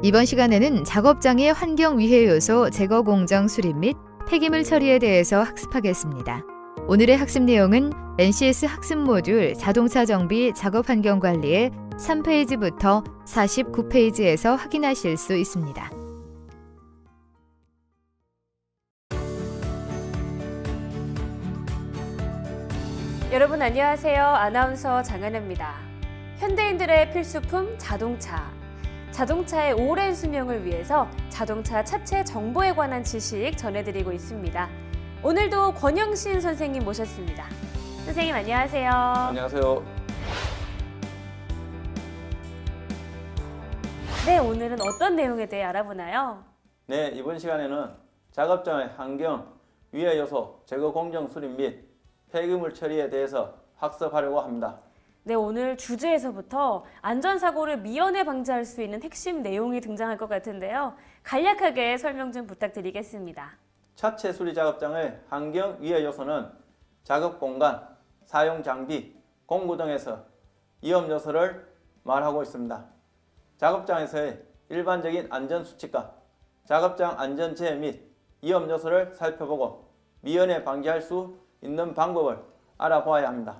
이번 시간에는 작업장의 환경위해 요소 제거 공정 수립 및 폐기물 처리에 대해서 학습하겠습니다. 오늘의 학습 내용은 NCS 학습 모듈 자동차 정비 작업 환경 관리의 3페이지부터 49페이지에서 확인하실 수 있습니다. 여러분 안녕하세요. 아나운서 장은혜입니다. 현대인들의 필수품 자동차. 자동차의 오랜 수명을 위해서 자동차 차체 정보에 관한 지식 전해드리고 있습니다. 오늘도 권영신 선생님 모셨습니다. 선생님 안녕하세요. 안녕하세요. 네, 오늘은 어떤 내용에 대해 알아보나요? 네, 이번 시간에는 작업장의 환경, 위해 요소, 제거 공정 수립 및 폐기물 처리에 대해서 학습하려고 합니다. 네, 오늘 주제에서부터 안전사고를 미연에 방지할 수 있는 핵심 내용이 등장할 것 같은데요. 간략하게 설명 좀 부탁드리겠습니다. 차체 수리 작업장의 환경, 위해 요소는 작업 공간, 사용 장비, 공구 등에서 위험 요소를 말하고 있습니다. 작업장에서의 일반적인 안전 수칙과 작업장 안전재해 및 위험 요소를 살펴보고 미연에 방지할 수 있는 방법을 알아보아야 합니다.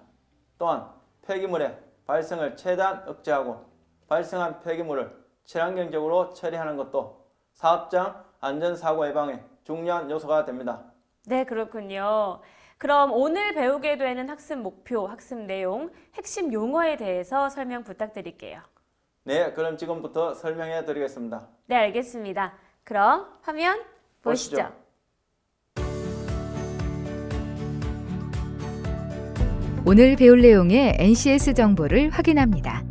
또한 폐기물의 발생을 최대한 억제하고 발생한 폐기물을 친환경적으로 처리하는 것도 사업장 안전사고 예방의 중요한 요소가 됩니다. 네, 그렇군요. 그럼 오늘 배우게 되는 학습 목표, 학습 내용, 핵심 용어에 대해서 설명 부탁드릴게요. 네, 그럼 지금부터 설명해 드리겠습니다. 네, 알겠습니다. 그럼 화면 보시죠. 오늘 배울 내용의 NCS 정보를 확인합니다.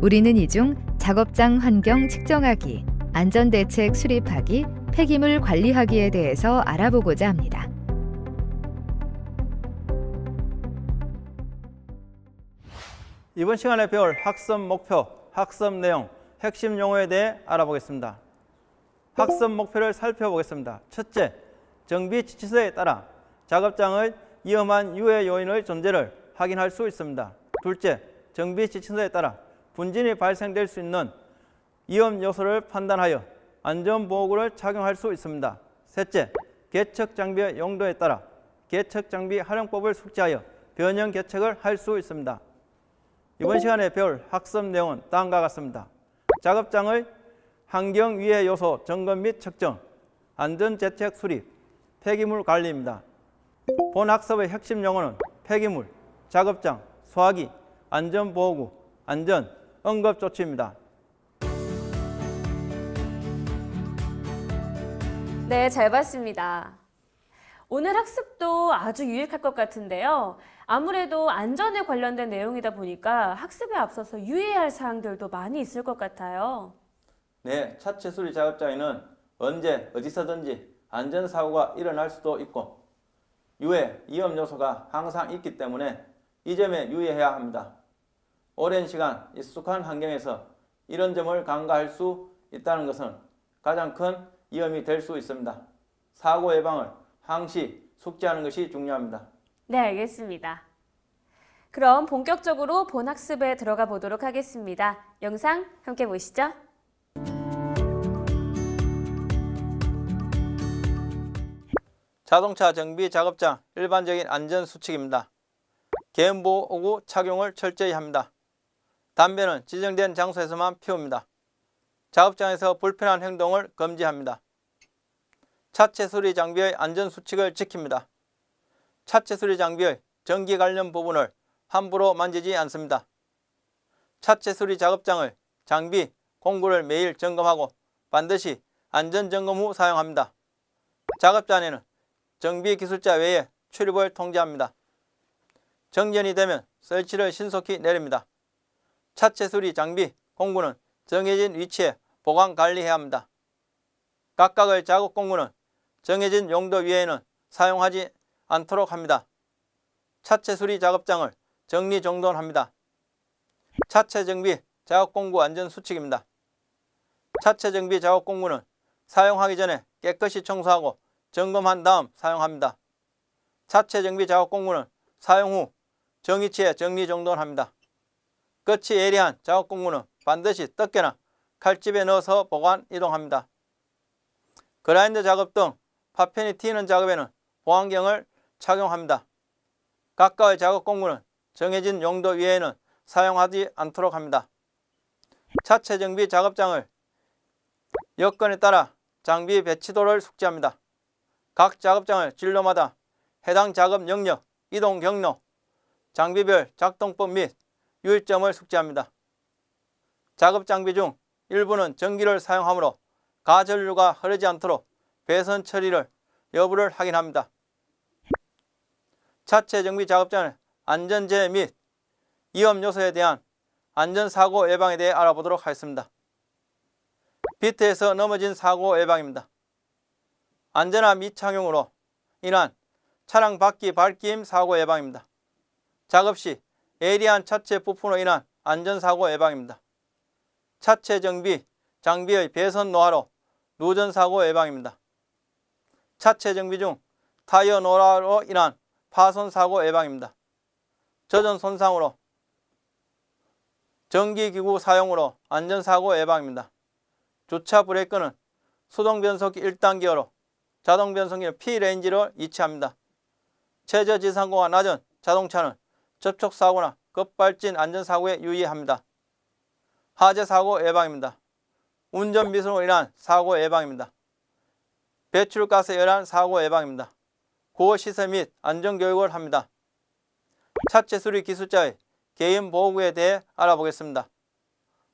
우리는 이 중 작업장 환경 측정하기, 안전대책 수립하기, 폐기물 관리하기에 대해서 알아보고자 합니다. 이번 시간에 배울 학습 목표, 학습 내용, 핵심 용어에 대해 알아보겠습니다. 학습 목표를 살펴보겠습니다. 첫째, 정비 지침서에 따라 작업장의 위험한 유해 요인의 존재를 확인할 수 있습니다. 둘째, 정비 지침서에 따라 분진이 발생될 수 있는 위험 요소를 판단하여 안전보호구를 착용할 수 있습니다. 셋째, 개척 장비의 용도에 따라 개척 장비 활용법을 숙지하여 변형 개척을 할 수 있습니다. 이번 시간에 배울 학습 내용은 다음과 같습니다. 작업장의 환경 위해 요소 점검 및 측정, 안전대책 수립, 폐기물 관리입니다. 본 학습의 핵심 용어는 폐기물, 작업장, 소화기, 안전보호구, 안전, 응급조치입니다. 네, 잘 봤습니다. 오늘 학습도 아주 유익할 것 같은데요. 아무래도 안전에 관련된 내용이다 보니까 학습에 앞서서 유의해야 할 사항들도 많이 있을 것 같아요. 네, 차체 수리 작업장에는 언제 어디서든지 안전사고가 일어날 수도 있고 유해, 위험 요소가 항상 있기 때문에 이 점에 유의해야 합니다. 오랜 시간 익숙한 환경에서 이런 점을 간과할 수 있다는 것은 가장 큰 위험이 될 수 있습니다. 사고 예방을 항시 숙지하는 것이 중요합니다. 네, 알겠습니다. 그럼 본격적으로 본 학습에 들어가 보도록 하겠습니다. 영상 함께 보시죠. 자동차 정비 작업장 일반적인 안전 수칙입니다. 개인보호구 착용을 철저히 합니다. 담배는 지정된 장소에서만 피웁니다. 작업장에서 불편한 행동을 금지합니다. 차체 수리 장비의 안전 수칙을 지킵니다. 차체 수리 장비의 전기 관련 부분을 함부로 만지지 않습니다. 차체 수리 작업장의 장비, 공구를 매일 점검하고 반드시 안전점검 후 사용합니다. 작업장에는 정비기술자 외에 출입을 통제합니다. 정전이 되면 설치를 신속히 내립니다. 차체 수리 장비, 공구는 정해진 위치에 보관 관리해야 합니다. 각각의 작업 공구는 정해진 용도 외에는 사용하지 않도록 합니다. 차체 수리 작업장을 정리정돈합니다. 차체 정비 작업 공구 안전 수칙입니다. 차체 정비 작업 공구는 사용하기 전에 깨끗이 청소하고 점검한 다음 사용합니다. 차체 정비 작업 공구는 사용 후 정위치에 정리정돈합니다. 끝이 예리한 작업 공구는 반드시 덮개나 칼집에 넣어서 보관 이동합니다. 그라인더 작업 등 파편이 튀는 작업에는 보안경을 착용합니다. 각각의 작업 공구는 정해진 용도 외에는 사용하지 않도록 합니다. 차체 정비 작업장을 여건에 따라 장비 배치도를 숙지합니다. 각 작업장을 진로마다 해당 작업 영역, 이동 경로, 장비별 작동법 및 유의점을 숙지합니다. 작업 장비 중 일부는 전기를 사용하므로 가전류가 흐르지 않도록 배선 처리를 여부를 확인합니다. 차체 정비 작업장의 안전재해 및 위험 요소에 대한 안전사고 예방에 대해 알아보도록 하겠습니다. 비트에서 넘어진 사고 예방입니다. 안전화 미착용으로 인한 차량 바퀴 발김 사고 예방입니다. 작업 시 예리한 차체 부품으로 인한 안전사고 예방입니다. 차체 정비 장비의 배선 노화로 누전 사고 예방입니다. 차체 정비 중 타이어 노화로 인한 파손 사고 예방입니다. 젖은 손상으로 전기기구 사용으로 안전사고 예방입니다. 주차 브레이크는 수동 변속기 1단계로 자동 변속기는 P레인지로 이체합니다. 최저 지상고가 낮은 자동차는 접촉사고나 급발진 안전사고에 유의합니다. 화재사고 예방입니다. 운전 미숙으로 인한 사고 예방입니다. 배출가스에 의한 사고 예방입니다. 구호시설 및 안전교육을 합니다. 차체 수리 기술자의 개인 보호구에 대해 알아보겠습니다.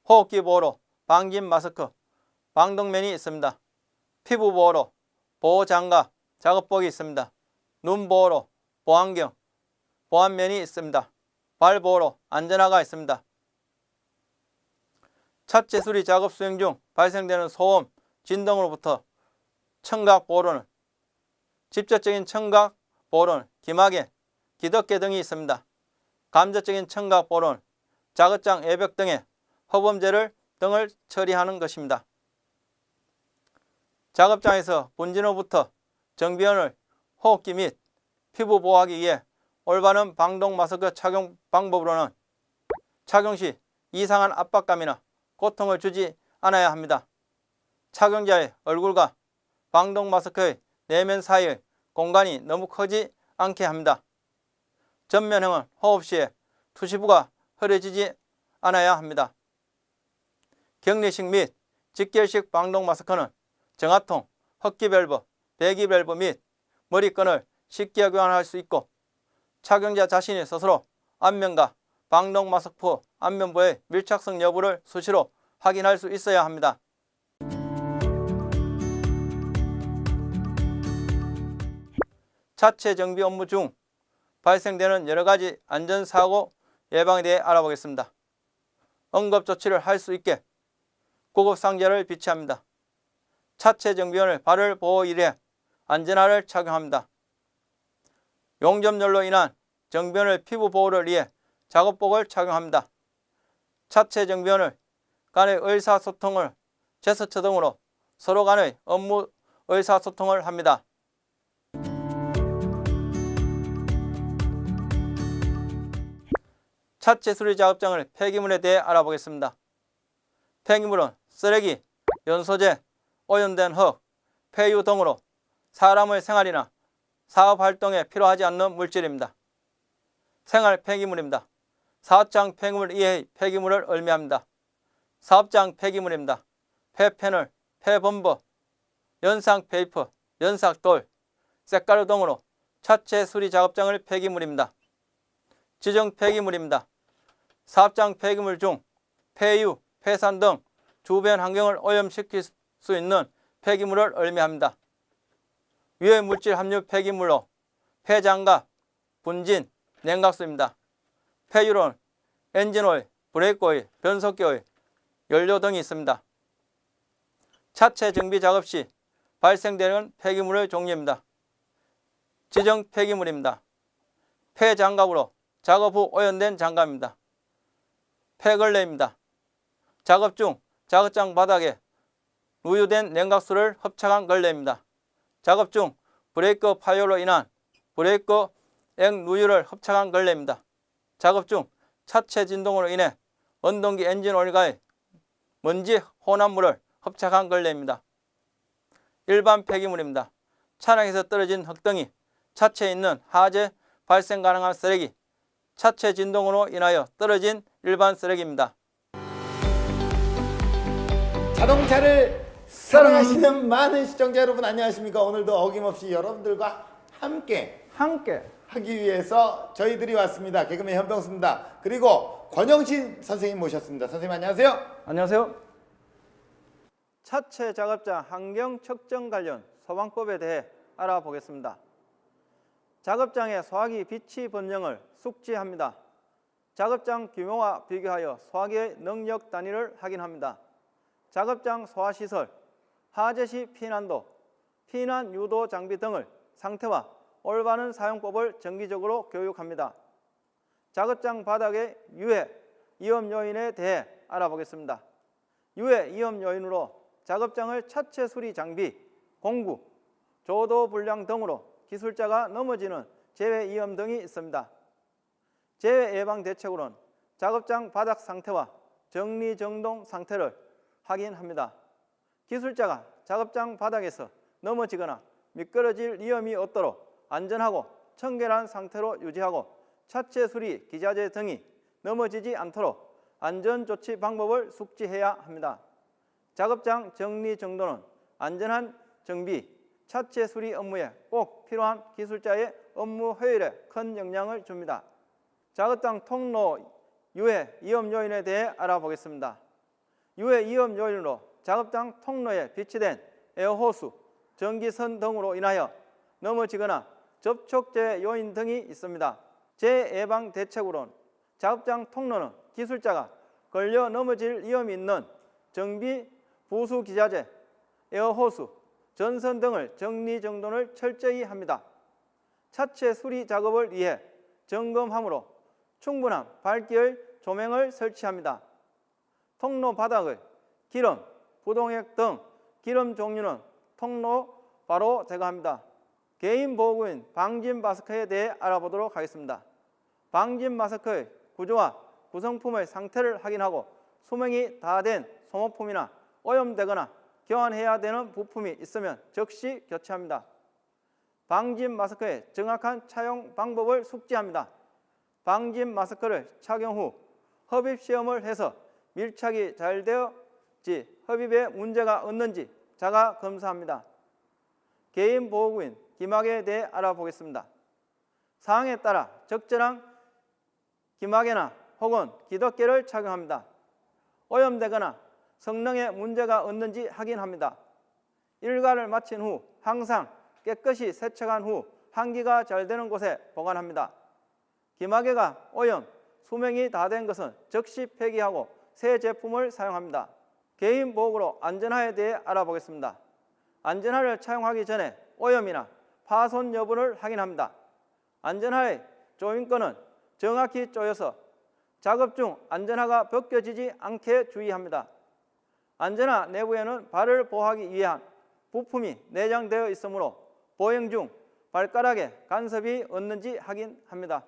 호흡기 보호로 방진 마스크, 방독면이 있습니다. 피부 보호로 보호장갑, 작업복이 있습니다. 눈 보호로 보안경, 보안면이 있습니다. 발 보호로 안전화가 있습니다. 차체 수리 작업 수행 중 발생되는 소음, 진동으로부터 청각 보호로는 직접적인 청각 보호로는 기막에, 기덕계 등이 있습니다. 간접적인 청각 보호로는 작업장 외벽 등에 허범재를 등을 처리하는 것입니다. 작업장에서 분진으로부터 정비원을 호흡기 및 피부 보호하기 위해 올바른 방독 마스크 착용 방법으로는 착용 시 이상한 압박감이나 고통을 주지 않아야 합니다. 착용자의 얼굴과 방독 마스크의 내면 사이의 공간이 너무 크지 않게 합니다. 전면형은 호흡 시에 투시부가 흐려지지 않아야 합니다. 격리식 및 직결식 방독 마스크는 정화통, 흡기 밸브, 배기 밸브 및 머리끈을 쉽게 교환할 수 있고 착용자 자신이 스스로 안면과 방독 마스크 안면부의 밀착성 여부를 수시로 확인할 수 있어야 합니다. 차체 정비 업무 중 발생되는 여러가지 안전사고 예방에 대해 알아보겠습니다. 응급조치를 할 수 있게 구급상자를 비치합니다. 차체 정비원을 발열 보호 일에 안전화를 착용합니다. 용접열로 인한 정비원의 피부 보호를 위해 작업복을 착용합니다. 차체 정비원을 간의 의사소통을 제스처 등으로 서로 간의 업무 의사소통을 합니다. 차체 수리 작업장을 폐기물에 대해 알아보겠습니다. 폐기물은 쓰레기, 연소재, 오염된 흙, 폐유 등으로 사람의 생활이나 사업 활동에 필요하지 않는 물질입니다. 생활 폐기물입니다. 사업장 폐기물 이외의 폐기물을 의미합니다. 사업장 폐기물입니다. 폐패널, 폐범버, 연상 페이퍼, 연삭돌, 쇳가루 등으로 차체 수리 작업장을 폐기물입니다. 지정 폐기물입니다. 사업장 폐기물 중 폐유, 폐산 등 주변 환경을 오염시킬 수 있는 폐기물을 의미합니다. 위의 물질 함유 폐기물로 폐장갑, 분진, 냉각수입니다. 폐유로는 엔진오일, 브레이크오일, 변속기오일, 연료 등이 있습니다. 차체 정비 작업 시 발생되는 폐기물의 종류입니다. 지정 폐기물입니다. 폐장갑으로 작업 후 오염된 장갑입니다. 폐걸레입니다. 작업 중 작업장 바닥에 누유된 냉각수를 흡착한 걸레입니다. 작업 중 브레이크 파열로 인한 브레이크 액 누유를 흡착한 걸레입니다. 작업 중 차체 진동으로 인해 원동기 엔진 오일과의 먼지, 혼합물을 흡착한 걸레입니다. 일반 폐기물입니다. 차량에서 떨어진 흙덩이, 차체에 있는 하재 발생 가능한 쓰레기, 차체 진동으로 인하여 떨어진 일반 쓰레기입니다. 자동차를 사랑하시는 많은 시청자 여러분 안녕하십니까? 오늘도 어김없이 여러분들과 함께 하기 위해서 저희들이 왔습니다. 개그맨 현병수입니다. 그리고 권영신 선생님 모셨습니다. 선생님 안녕하세요. 안녕하세요. 차체 작업장 환경 측정 관련 소방법에 대해 알아보겠습니다. 작업장의 소화기 비치 법령을 숙지합니다. 작업장 규모와 비교하여 소화기의 능력 단위를 확인합니다. 작업장 소화시설, 화재 시 피난도, 피난 유도 장비 등을 상태와 올바른 사용법을 정기적으로 교육합니다. 작업장 바닥의 유해, 위험 요인에 대해 알아보겠습니다. 유해, 위험 요인으로 작업장을 차체 수리 장비, 공구, 조도 불량 등으로 기술자가 넘어지는 재해 위험 등이 있습니다. 재해 예방 대책으로는 작업장 바닥 상태와 정리정돈 상태를 확인합니다. 기술자가 작업장 바닥에서 넘어지거나 미끄러질 위험이 없도록 안전하고 청결한 상태로 유지하고 차체 수리 기자재 등이 넘어지지 않도록 안전조치 방법을 숙지해야 합니다. 작업장 정리정돈은 안전한 정비, 차체 수리 업무에 꼭 필요한 기술자의 업무 효율에 큰 영향을 줍니다. 작업장 통로 유해 위험 요인에 대해 알아보겠습니다. 유해 위험 요인으로 작업장 통로에 비치된 에어호스, 전기선 등으로 인하여 넘어지거나 접촉재 요인 등이 있습니다. 재예방 대책으로는 작업장 통로는 기술자가 걸려 넘어질 위험이 있는 정비, 부수 기자재, 에어호스, 전선 등을 정리정돈을 철저히 합니다. 차체 수리 작업을 위해 점검함으로 충분한 밝기의 조명을 설치합니다. 통로 바닥의 기름, 부동액 등 기름 종류는 통로 바로 제거합니다. 개인 보호구인 방진 마스크에 대해 알아보도록 하겠습니다. 방진 마스크의 구조와 구성품의 상태를 확인하고 수명이 다 된 소모품이나 오염되거나 교환해야 되는 부품이 있으면 즉시 교체합니다. 방진 마스크의 정확한 착용 방법을 숙지합니다. 방진 마스크를 착용 후 흡입 시험을 해서 밀착이 잘 되었지 흡입에 문제가 없는지 자가 검사합니다. 개인 보호구인 기막에 대해 알아보겠습니다. 사항에 따라 적절한 기막에나 혹은 기덕개를 착용합니다. 오염되거나 성능에 문제가 없는지 확인합니다. 일과를 마친 후 항상 깨끗이 세척한 후 환기가 잘 되는 곳에 보관합니다. 기마개가 오염, 수명이 다 된 것은 즉시 폐기하고 새 제품을 사용합니다. 개인 보호구로 안전화에 대해 알아보겠습니다. 안전화를 착용하기 전에 오염이나 파손 여부를 확인합니다. 안전화의 조인권은 정확히 조여서 작업 중 안전화가 벗겨지지 않게 주의합니다. 안전화 내부에는 발을 보호하기 위한 부품이 내장되어 있으므로 보행 중 발가락에 간섭이 없는지 확인합니다.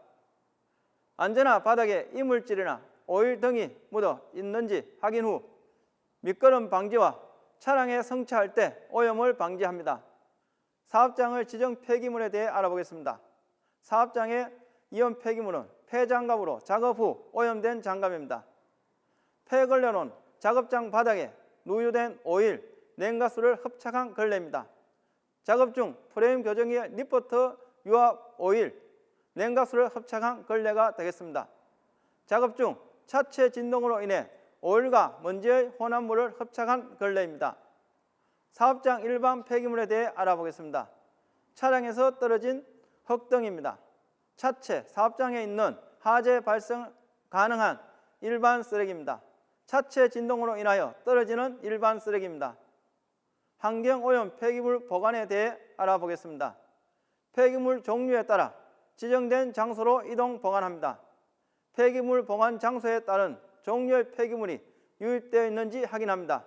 안전화 바닥에 이물질이나 오일 등이 묻어 있는지 확인 후 미끄럼 방지와 차량에 성차할 때 오염을 방지합니다. 사업장의 지정 폐기물에 대해 알아보겠습니다. 사업장의 이온 폐기물은 폐장갑으로 작업 후 오염된 장갑입니다. 폐걸레는 작업장 바닥에 누유된 오일, 냉각수를 흡착한 걸레입니다. 작업 중 프레임 교정기의 리포트 유압 오일, 냉각수를 흡착한 걸레가 되겠습니다. 작업 중 차체 진동으로 인해 오일과 먼지의 혼합물을 흡착한 걸레입니다. 사업장 일반 폐기물에 대해 알아보겠습니다. 차량에서 떨어진 흙등입니다. 차체, 사업장에 있는 화재 발생 가능한 일반 쓰레기입니다. 차체 진동으로 인하여 떨어지는 일반 쓰레기입니다. 환경오염 폐기물 보관에 대해 알아보겠습니다. 폐기물 종류에 따라 지정된 장소로 이동 보관합니다. 폐기물 보관 장소에 따른 종류의 폐기물이 유입되어 있는지 확인합니다.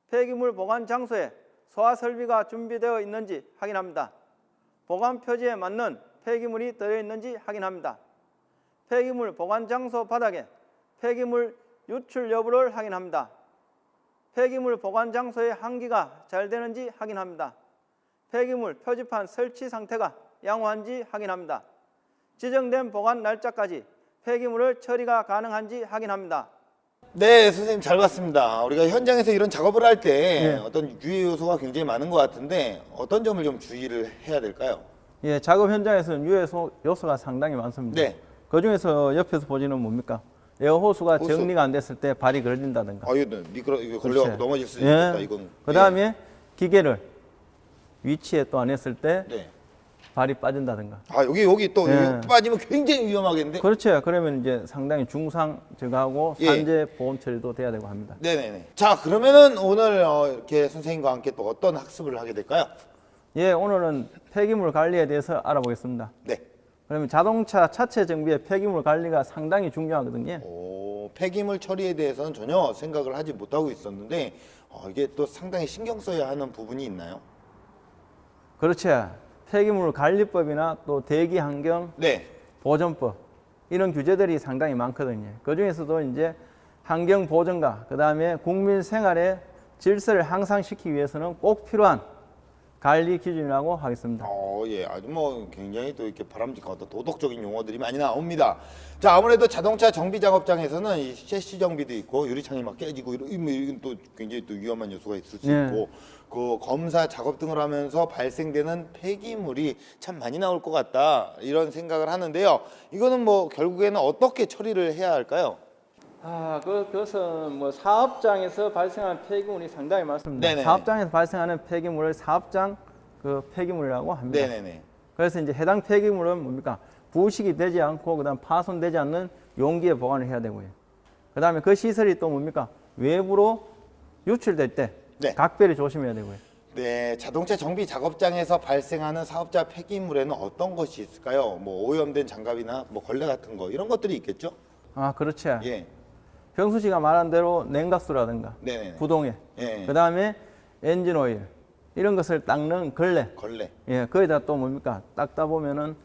폐기물 보관 장소에 소화 설비가 준비되어 있는지 확인합니다. 보관 표지에 맞는 폐기물이 들어있는지 확인합니다. 폐기물 보관 장소 바닥에 폐기물 유출 여부를 확인합니다. 폐기물 보관 장소의 환기가 잘 되는지 확인합니다. 폐기물 표지판 설치 상태가 양호한지 확인합니다. 지정된 보관 날짜까지 폐기물을 처리가 가능한지 확인합니다. 네, 선생님 잘 봤습니다. 우리가 현장에서 이런 작업을 할 때 예. 어떤 유해 요소가 굉장히 많은 것 같은데 어떤 점을 좀 주의를 해야 될까요? 예, 작업 현장에서는 유해 요소가 상당히 많습니다. 네. 그 중에서 옆에서 보시는 뭡니까? 에어 호수가 호수. 정리가 안 됐을 때 발이 걸린다든가. 이거 이거 걸려 그렇지. 넘어질 수 있다. 예. 이건. 그 다음에 기계를 위치에 또 안 했을 때 네. 발이 빠진다든가. 여기 또 예. 이거 빠지면 굉장히 위험하겠는데. 그렇죠. 그러면 이제 상당히 중상 저하고 예. 산재 보험 처리도 돼야 되고 합니다. 네네네. 자, 그러면은 오늘 이렇게 선생님과 함께 또 어떤 학습을 하게 될까요? 예, 오늘은 폐기물 관리에 대해서 알아보겠습니다. 네. 그러면 자동차 차체 정비의 폐기물 관리가 상당히 중요하거든요. 폐기물 처리에 대해서는 전혀 생각을 하지 못하고 있었는데 이게 또 상당히 신경 써야 하는 부분이 있나요? 그렇죠. 폐기물 관리법이나 또 대기 환경 네. 보존법 이런 규제들이 상당히 많거든요. 그 중에서도 이제 환경 보존과 그 다음에 국민 생활의 질서를 향상시키기 위해서는 꼭 필요한 관리 기준이라고 하겠습니다. 예, 아주 뭐 굉장히 또 이렇게 바람직한 어떤 도덕적인 용어들이 많이 나옵니다. 자, 아무래도 자동차 정비 작업장에서는 이 셰시 정비도 있고 유리창이 막 깨지고 이런 또 굉장히 또 위험한 요소가 있을 수 예. 있고 그 검사 작업 등을 하면서 발생되는 폐기물이 참 많이 나올 것 같다 이런 생각을 하는데요. 이거는 뭐 결국에는 어떻게 처리를 해야 할까요? 그것은 뭐 사업장에서 발생하는 폐기물이 상당히 많습니다. 네네네. 사업장에서 발생하는 폐기물을 사업장 그 폐기물이라고 합니다. 네네네. 그래서 이제 해당 폐기물은 뭡니까? 부식이 되지 않고 그다음 파손되지 않는 용기에 보관을 해야 되고요. 그다음에 그 시설이 또 뭡니까? 외부로 유출될 때 네. 각별히 조심해야 되고요. 네, 자동차 정비 작업장에서 발생하는 사업자 폐기물에는 어떤 것이 있을까요? 뭐 오염된 장갑이나 뭐 걸레 같은 거 이런 것들이 있겠죠? 그렇죠. 예. 병수 씨가 말한 대로 냉각수라든가 네네네. 구동액, 예. 그다음에 엔진 오일 이런 것을 닦는 걸레. 걸레. 예, 거기다 또 뭡니까? 닦다 보면은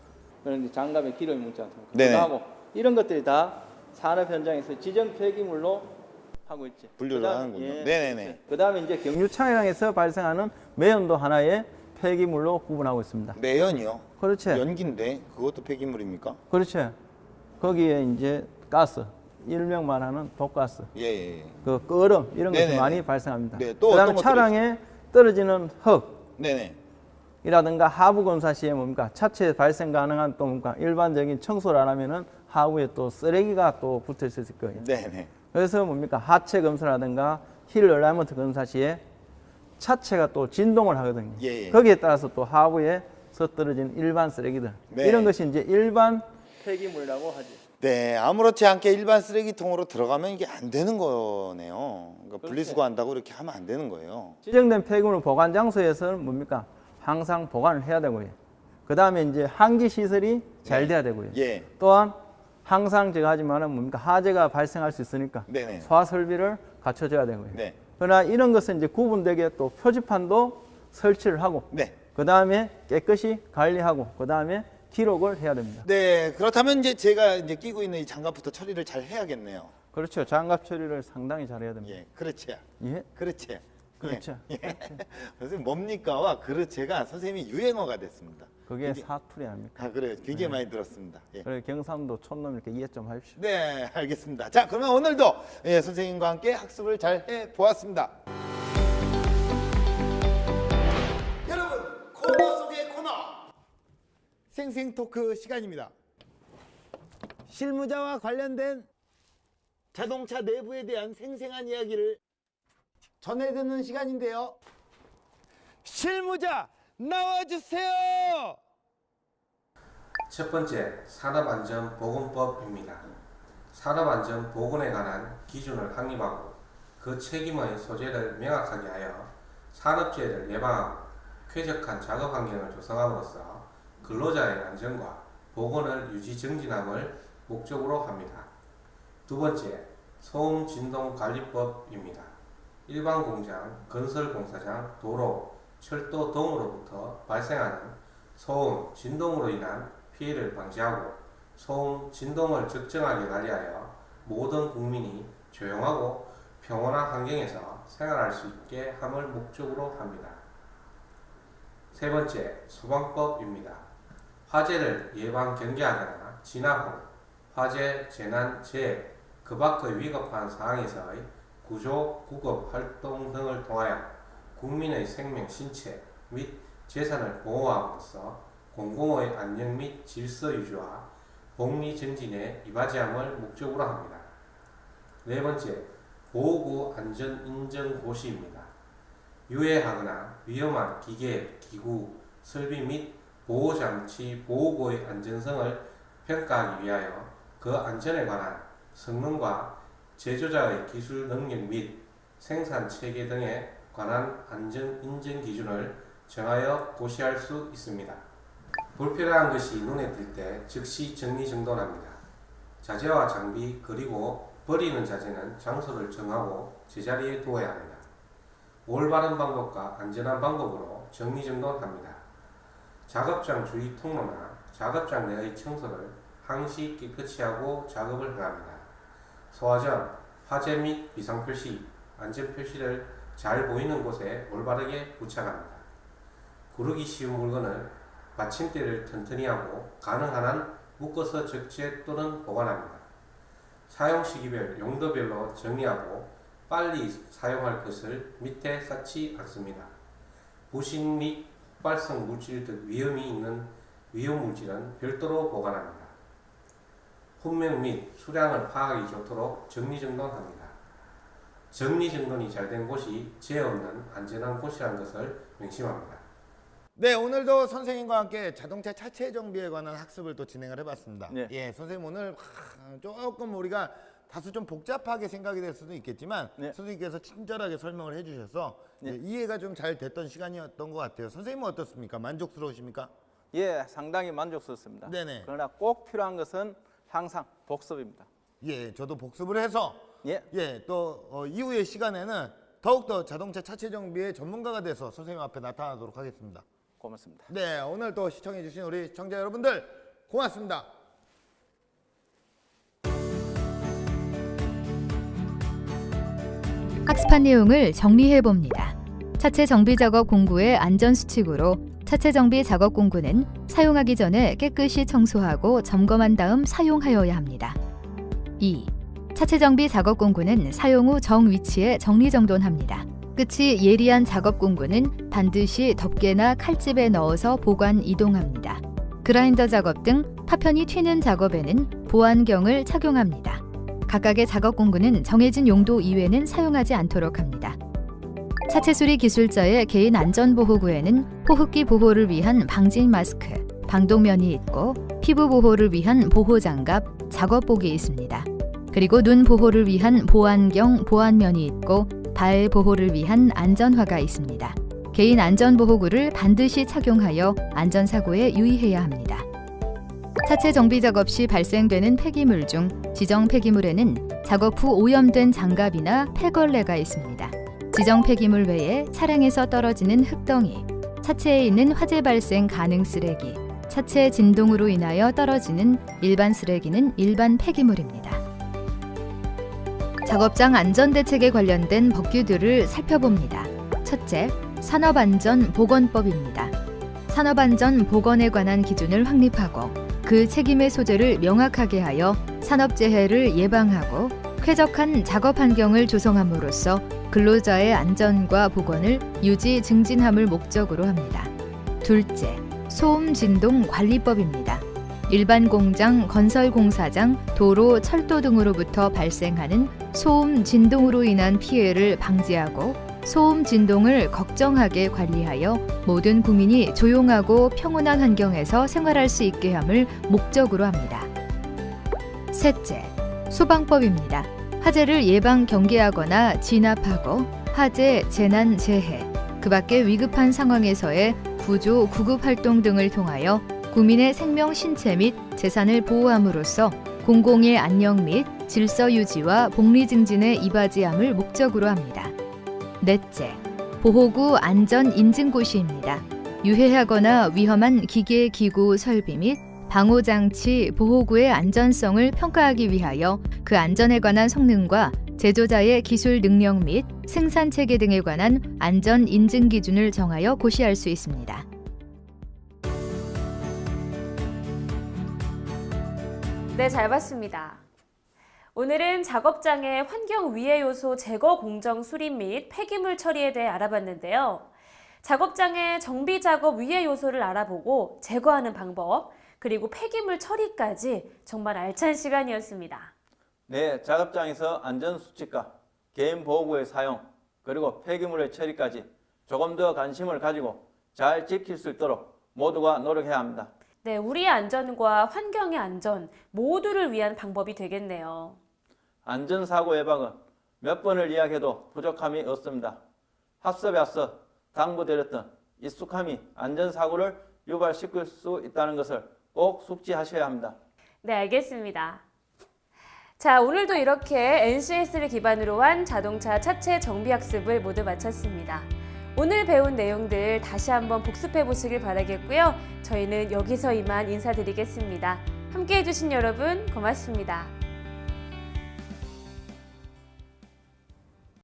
그런 이제 장갑에 기름이 묻지 않습니까? 네네. 하고 이런 것들이 다 산업 현장에서 지정 폐기물로 하고 있지. 분류를 하는군요. 네네네. 그다음에 이제 경유 차량에서 발생하는 매연도 하나의 폐기물로 구분하고 있습니다. 매연이요? 그렇죠. 연기인데 그것도 폐기물입니까? 그렇죠. 거기에 이제 가스, 일명 말하는 독가스, 예. 그 끄름 이런 것이 네네네. 많이 발생합니다. 네, 또 그다음에 어떤 것들이 차량에 떨어지는 네네. 흙이라든가 하부 검사 시에 뭡니까? 차체에 발생 가능한 또 뭡니까? 일반적인 청소를 안 하면은 하부에 또 쓰레기가 또 붙어 있을 거예요. 네네. 그래서 뭡니까? 하체 검사라든가 힐 얼라이먼트 검사 시에 차체가 또 진동을 하거든요. 예. 거기에 따라서 또 하부에서 떨어진 일반 쓰레기들 네. 이런 것이 이제 일반 폐기물이라고 하죠. 네, 아무렇지 않게 일반 쓰레기통으로 들어가면 이게 안 되는 거네요. 그러니까 분리수거한다고 이렇게 하면 안 되는 거예요. 지정된 폐기물 보관 장소에서는 뭡니까? 항상 보관을 해야 되고요. 그 다음에 이제 환기 시설이 잘 돼야 되고요. 예. 또한 항상 제가 하지만은 뭡니까? 화재가 발생할 수 있으니까 네네. 소화 설비를 갖춰줘야 되고요. 네. 그러나 이런 것은 이제 구분되게 또 표지판도 설치를 하고 네. 그 다음에 깨끗이 관리하고 그 다음에 기록을 해야 됩니다. 네, 그렇다면 이제 제가 이제 끼고 있는 이 장갑부터 처리를 잘 해야겠네요. 그렇죠. 장갑 처리를 상당히 잘해야 됩니다. 예, 그렇지. 예? 그렇지. 그렇죠. 예. 선생님 뭡니까와 그렇지가 선생님이 유행어가 됐습니다. 그게 사투리 아닙니까? 그래요. 굉장히 많이 들었습니다. 예. 그래 경상도 촌놈 이렇게 이해 좀 하십시오. 네, 알겠습니다. 자, 그러면 오늘도 선생님과 함께 학습을 잘 해보았습니다. 여러분, 코너 속의 코너 생생 토크 시간입니다. 실무자와 관련된 자동차 내부에 대한 생생한 이야기를 전해드리는 시간인데요. 실무자 나와주세요. 첫 번째, 산업안전보건법입니다. 산업안전보건에 관한 기준을 확립하고 그 책임의 소재를 명확하게 하여 산업재해를 예방하고 쾌적한 작업 환경을 조성함으로써 근로자의 안전과 보건을 유지 정진함을 목적으로 합니다. 두 번째, 소음진동관리법입니다. 일반 공장, 건설공사장, 도로, 철도 등으로부터 발생하는 소음, 진동으로 인한 피해를 방지하고 소음, 진동을 적정하게 관리하여 모든 국민이 조용하고 평온한 환경에서 생활할 수 있게 함을 목적으로 합니다. 세 번째, 소방법입니다. 화재를 예방 경계하거나 진화 후 화재, 재난, 재해, 그 밖의 위급한 상황에서의 구조, 구급 활동 등을 통하여 국민의 생명, 신체 및 재산을 보호함으로써 공공의 안녕 및 질서 유지와 복리 증진에 이바지함을 목적으로 합니다. 네 번째, 보호구 안전 인증 고시입니다. 유해하거나 위험한 기계, 기구, 설비 및 보호장치, 보호구의 안전성을 평가하기 위하여 그 안전에 관한 성능과 제조자의 기술 능력 및 생산 체계 등에 관한 안전 인증 기준을 정하여 고시할 수 있습니다. 불필요한 것이 눈에 띌 때 즉시 정리정돈합니다. 자재와 장비 그리고 버리는 자재는 장소를 정하고 제자리에 두어야 합니다. 올바른 방법과 안전한 방법으로 정리정돈합니다. 작업장 주위 통로나 작업장 내의 청소를 항시 깨끗이 하고 작업을 행합니다. 소화 전 화재 및 비상표시, 안전표시를 잘 보이는 곳에 올바르게 부착합니다. 구르기 쉬운 물건을 받침대를 튼튼히 하고 가능한 한 묶어서 적재 또는 보관합니다. 사용 시기별, 용도별로 정리하고 빨리 사용할 것을 밑에 쌓지 않습니다. 부식 및 폭발성 물질 등 위험이 있는 위험물질은 별도로 보관합니다. 훈명 및 수량을 파악하기 좋도록 정리정돈합니다. 정리정돈이 잘 된 곳이 재해 없는 안전한 곳이라는 것을 명심합니다. 네, 오늘도 선생님과 함께 자동차 차체 정비에 관한 학습을 또 진행을 해봤습니다. 네. 예, 선생님 오늘 조금 우리가 다소 좀 복잡하게 생각이 될 수도 있겠지만 네. 선생님께서 친절하게 설명을 해주셔서 네. 예, 이해가 좀 잘 됐던 시간이었던 것 같아요. 선생님은 어떻습니까? 만족스러우십니까? 예, 상당히 만족스럽습니다. 네네. 그러나 꼭 필요한 것은 항상 복습입니다. 예, 저도 복습을 해서 예, 또 이후의 시간에는 더욱더 자동차 차체 정비의 전문가가 돼서 선생님 앞에 나타나도록 하겠습니다. 고맙습니다. 네, 오늘 또 시청해주신 우리 시청자 여러분들 고맙습니다. 학습한 내용을 정리해 봅니다. 차체 정비 작업 공구의 안전 수칙으로 차체 정비 작업 공구는 사용하기 전에 깨끗이 청소하고 점검한 다음 사용하여야 합니다. 2. 차체 정비 작업 공구는 사용 후 정 위치에 정리정돈합니다. 끝이 예리한 작업 공구는 반드시 덮개나 칼집에 넣어서 보관 이동합니다. 그라인더 작업 등 파편이 튀는 작업에는 보안경을 착용합니다. 각각의 작업 공구는 정해진 용도 이외에는 사용하지 않도록 합니다. 차체 수리 기술자의 개인 안전보호구에는 호흡기 보호를 위한 방진 마스크, 방독면이 있고 피부 보호를 위한 보호장갑, 작업복이 있습니다. 그리고 눈 보호를 위한 보안경, 보안면이 있고 발 보호를 위한 안전화가 있습니다. 개인 안전보호구를 반드시 착용하여 안전사고에 유의해야 합니다. 차체 정비 작업 시 발생되는 폐기물 중 지정 폐기물에는 작업 후 오염된 장갑이나 폐걸레가 있습니다. 지정 폐기물 외에 차량에서 떨어지는 흙덩이, 차체에 있는 화재 발생 가능 쓰레기, 차체 진동으로 인하여 떨어지는 일반 쓰레기는 일반 폐기물입니다. 작업장 안전대책에 관련된 법규들을 살펴봅니다. 첫째, 산업안전보건법입니다. 산업안전보건에 관한 기준을 확립하고 그 책임의 소재를 명확하게 하여 산업재해를 예방하고 쾌적한 작업 환경을 조성함으로써 근로자의 안전과 보건을 유지 증진함을 목적으로 합니다. 둘째, 소음진동관리법입니다. 일반 공장, 건설 공사장, 도로, 철도 등으로부터 발생하는 소음 진동으로 인한 피해를 방지하고 소음 진동을 걱정하게 관리하여 모든 국민이 조용하고 평온한 환경에서 생활할 수 있게 함을 목적으로 합니다. 셋째, 소방법입니다. 화재를 예방 경계하거나 진압하고 화재, 재난, 재해, 그 밖의 위급한 상황에서의 구조, 구급 활동 등을 통하여 국민의 생명, 신체 및 재산을 보호함으로써 공공의 안녕 및 질서 유지와 복리 증진에 이바지함을 목적으로 합니다. 넷째, 보호구 안전 인증고시입니다. 유해하거나 위험한 기계, 기구, 설비 및 방호장치, 보호구의 안전성을 평가하기 위하여 그 안전에 관한 성능과 제조자의 기술 능력 및 생산 체계 등에 관한 안전 인증 기준을 정하여 고시할 수 있습니다. 네, 잘 봤습니다. 오늘은 작업장의 환경 위해 요소 제거 공정 수립 및 폐기물 처리에 대해 알아봤는데요. 작업장의 정비 작업 위해 요소를 알아보고 제거하는 방법, 그리고 폐기물 처리까지 정말 알찬 시간이었습니다. 네, 작업장에서 안전수칙과 개인보호구의 사용, 그리고 폐기물의 처리까지 조금 더 관심을 가지고 잘 지킬 수 있도록 모두가 노력해야 합니다. 네, 우리의 안전과 환경의 안전 모두를 위한 방법이 되겠네요. 안전사고 예방은 몇 번을 이야기해도 부족함이 없습니다. 학습에 앞서 당부드렸던 익숙함이 안전사고를 유발시킬 수 있다는 것을 꼭 숙지하셔야 합니다. 네, 알겠습니다. 자, 오늘도 이렇게 NCS를 기반으로 한 자동차 차체 정비 학습을 모두 마쳤습니다. 오늘 배운 내용들 다시 한번 복습해 보시길 바라겠고요. 저희는 여기서 이만 인사드리겠습니다. 함께 해주신 여러분 고맙습니다.